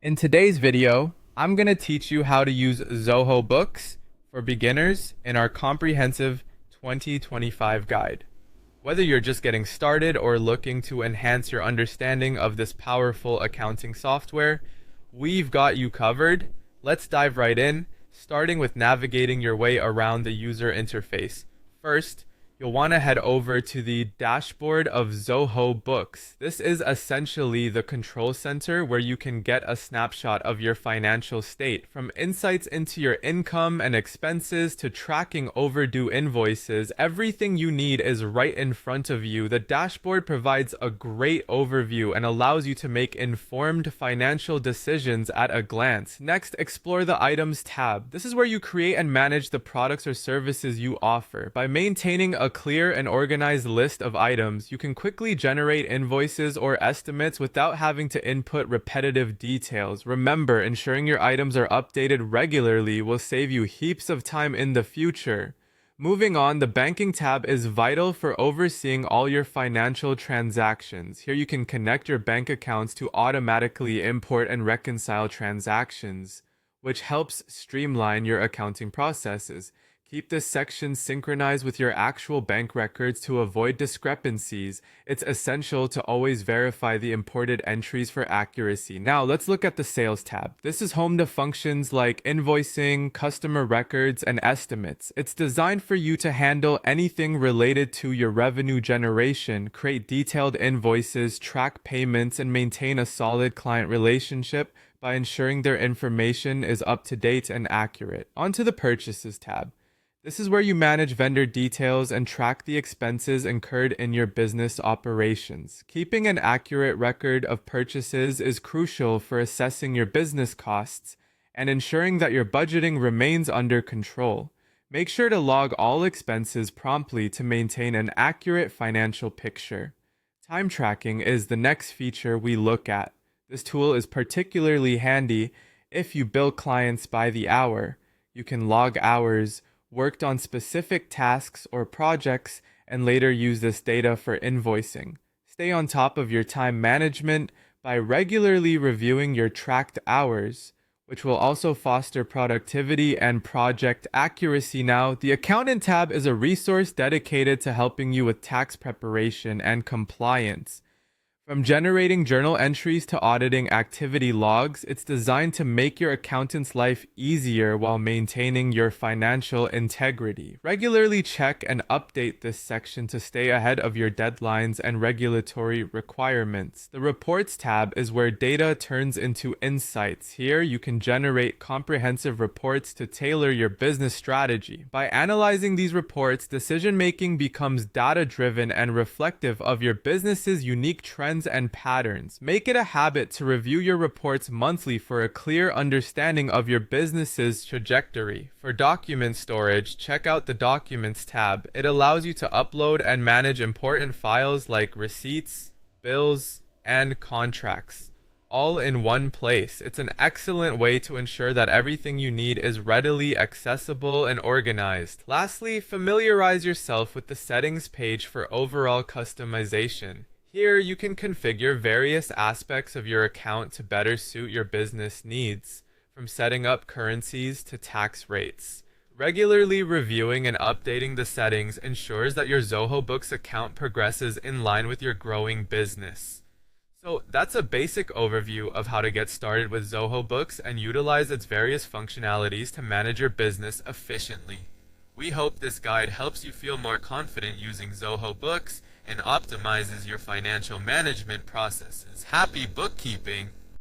In today's video, I'm going to teach you how to use Zoho Books for beginners in our comprehensive 2025 guide. Whether you're just getting started or looking to enhance your understanding of this powerful accounting software, we've got you covered. Let's dive right in, starting with navigating your way around the user interface. First, you'll want to head over to the dashboard of Zoho Books. This is essentially the control center where you can get a snapshot of your financial state, from insights into your income and expenses to tracking overdue invoices. Everything you need is right in front of you. The dashboard provides a great overview and allows you to make informed financial decisions at a glance. Next, explore the Items tab. This is where you create and manage the products or services you offer. By maintaining a clear and organized list of items, you can quickly generate invoices or estimates without having to input repetitive details. Remember, ensuring your items are updated regularly will save you heaps of time in the future. Moving on, the Banking tab is vital for overseeing all your financial transactions. Here you can connect your bank accounts to automatically import and reconcile transactions, which helps streamline your accounting processes. Keep this section synchronized with your actual bank records to avoid discrepancies. It's essential to always verify the imported entries for accuracy. Now, let's look at the Sales tab. This is home to functions like invoicing, customer records, and estimates. It's designed for you to handle anything related to your revenue generation, create detailed invoices, track payments, and maintain a solid client relationship by ensuring their information is up to date and accurate. Onto the Purchases tab. This is where you manage vendor details and track the expenses incurred in your business operations. Keeping an accurate record of purchases is crucial for assessing your business costs and ensuring that your budgeting remains under control. Make sure to log all expenses promptly to maintain an accurate financial picture. Time tracking is the next feature we look at. This tool is particularly handy if you bill clients by the hour. You can log hours worked on specific tasks or projects and later use this data for invoicing. Stay on top of your time management by regularly reviewing your tracked hours, which will also foster productivity and project accuracy. Now, the Accountant tab is a resource dedicated to helping you with tax preparation and compliance. From generating journal entries to auditing activity logs, it's designed to make your accountant's life easier while maintaining your financial integrity. Regularly check and update this section to stay ahead of your deadlines and regulatory requirements. The Reports tab is where data turns into insights. Here, you can generate comprehensive reports to tailor your business strategy. By analyzing these reports, decision-making becomes data-driven and reflective of your business's unique trends and patterns. Make it a habit to review your reports monthly for a clear understanding of your business's trajectory. For document storage, check out the Documents tab. It allows you to upload and manage important files like receipts, bills, and contracts, all in one place. It's an excellent way to ensure that everything you need is readily accessible and organized. Lastly, familiarize yourself with the settings page for overall customization. Here, you can configure various aspects of your account to better suit your business needs, from setting up currencies to tax rates. Regularly reviewing and updating the settings ensures that your Zoho Books account progresses in line with your growing business. So that's a basic overview of how to get started with Zoho Books and utilize its various functionalities to manage your business efficiently. We hope this guide helps you feel more confident using Zoho Books and optimizes your financial management processes. Happy bookkeeping!